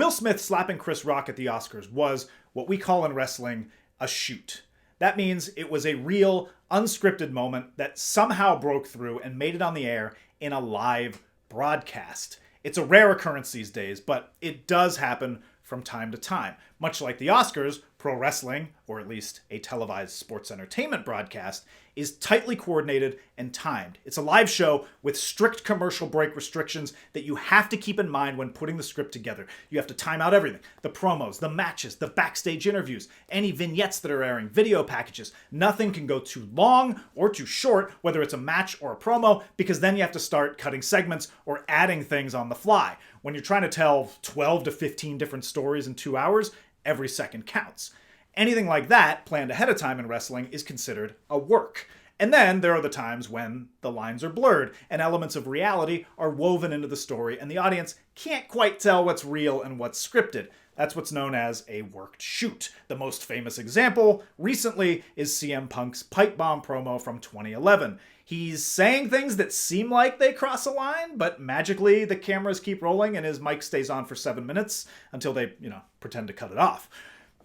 Will Smith slapping Chris Rock at the Oscars was what we call in wrestling a shoot. That means it was a real, unscripted moment that somehow broke through and made it on the air in a live broadcast. It's a rare occurrence these days, but it does happen from time to time. Much like the Oscars, pro wrestling, or at least a televised sports entertainment broadcast, is tightly coordinated and timed. It's a live show with strict commercial break restrictions that you have to keep in mind when putting the script together. You have to time out everything. The promos, the matches, the backstage interviews, any vignettes that are airing, video packages. Nothing can go too long or too short, whether it's a match or a promo, because then you have to start cutting segments or adding things on the fly. When you're trying to tell 12 to 15 different stories in 2 hours, every second counts. Anything like that, planned ahead of time in wrestling, is considered a work. And then there are the times when the lines are blurred and elements of reality are woven into the story and the audience can't quite tell what's real and what's scripted. That's what's known as a worked shoot. The most famous example recently is CM Punk's pipe bomb promo from 2011. He's saying things that seem like they cross a line, but magically the cameras keep rolling and his mic stays on for 7 minutes until they, pretend to cut it off.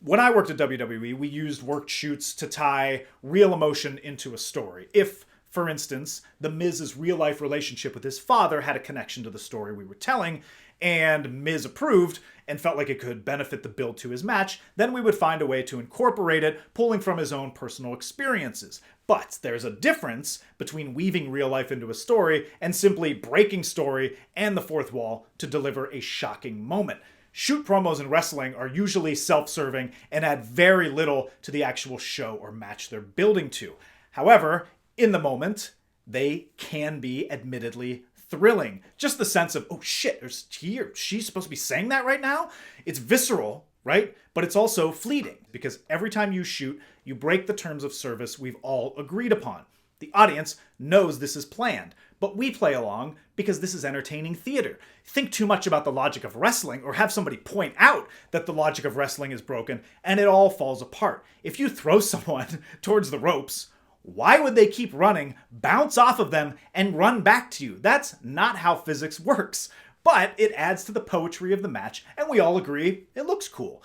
When I worked at WWE, we used worked shoots to tie real emotion into a story. If, for instance, The Miz's real-life relationship with his father had a connection to the story we were telling, and Miz approved and felt like it could benefit the build to his match, then we would find a way to incorporate it, pulling from his own personal experiences. But there's a difference between weaving real life into a story and simply breaking story and the fourth wall to deliver a shocking moment. Shoot promos in wrestling are usually self-serving and add very little to the actual show or match they're building to. However, in the moment, they can be admittedly thrilling. Just the sense of, oh shit, is he or she supposed to be saying that right now? It's visceral, right? But it's also fleeting, because every time you shoot, you break the terms of service we've all agreed upon. The audience knows this is planned, but we play along because this is entertaining theater. Think too much about the logic of wrestling or have somebody point out that the logic of wrestling is broken and it all falls apart. If you throw someone towards the ropes, why would they keep running, bounce off of them, and run back to you? That's not how physics works. But it adds to the poetry of the match, and we all agree it looks cool.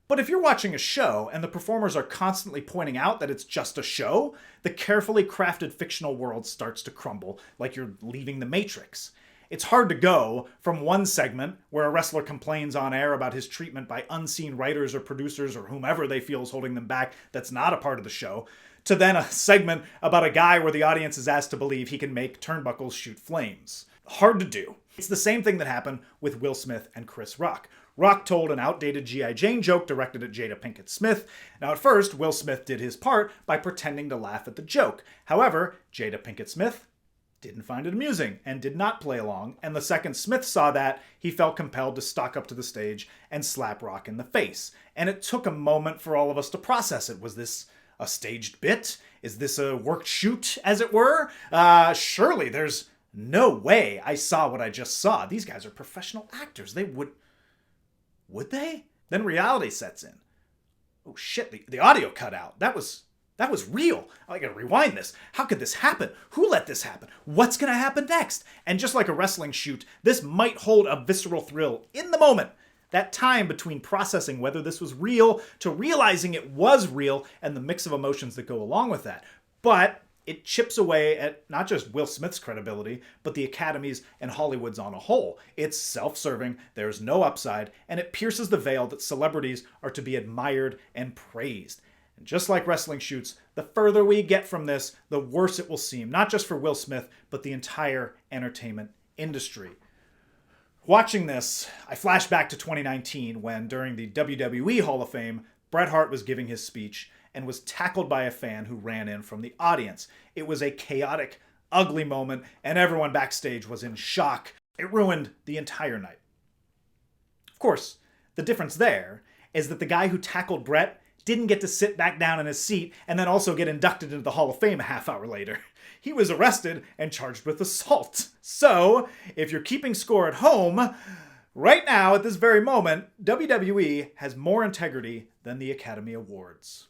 But if you're watching a show and the performers are constantly pointing out that it's just a show, the carefully crafted fictional world starts to crumble like you're leaving the Matrix. It's hard to go from one segment where a wrestler complains on air about his treatment by unseen writers or producers or whomever they feel is holding them back that's not a part of the show, to then a segment about a guy where the audience is asked to believe he can make turnbuckles shoot flames. Hard to do. It's the same thing that happened with Will Smith and Chris Rock. Rock told an outdated G.I. Jane joke directed at Jada Pinkett Smith. Now at first, Will Smith did his part by pretending to laugh at the joke. However, Jada Pinkett Smith didn't find it amusing and did not play along, and the second Smith saw that, he felt compelled to stalk up to the stage and slap Rock in the face. And it took a moment for all of us to process it. Was this a staged bit? Is this a worked shoot, as it were? Surely there's no way I saw what I just saw. These guys are professional actors. They would they? Then reality sets in. Oh shit, the audio cut out. That was real. I gotta rewind this. How could this happen? Who let this happen? What's gonna happen next? And just like a wrestling shoot, this might hold a visceral thrill in the moment. That time between processing whether this was real to realizing it was real and the mix of emotions that go along with that. But it chips away at not just Will Smith's credibility, but the Academy's and Hollywood's on a whole. It's self-serving, there's no upside, and it pierces the veil that celebrities are to be admired and praised. And just like wrestling shoots, the further we get from this, the worse it will seem, not just for Will Smith, but the entire entertainment industry. Watching this, I flash back to 2019 when, during the WWE Hall of Fame, Bret Hart was giving his speech and was tackled by a fan who ran in from the audience. It was a chaotic, ugly moment, and everyone backstage was in shock. It ruined the entire night. Of course, the difference there is that the guy who tackled Bret didn't get to sit back down in his seat and then also get inducted into the Hall of Fame a half hour later. He was arrested and charged with assault. So, if you're keeping score at home, right now, at this very moment, WWE has more integrity than the Academy Awards.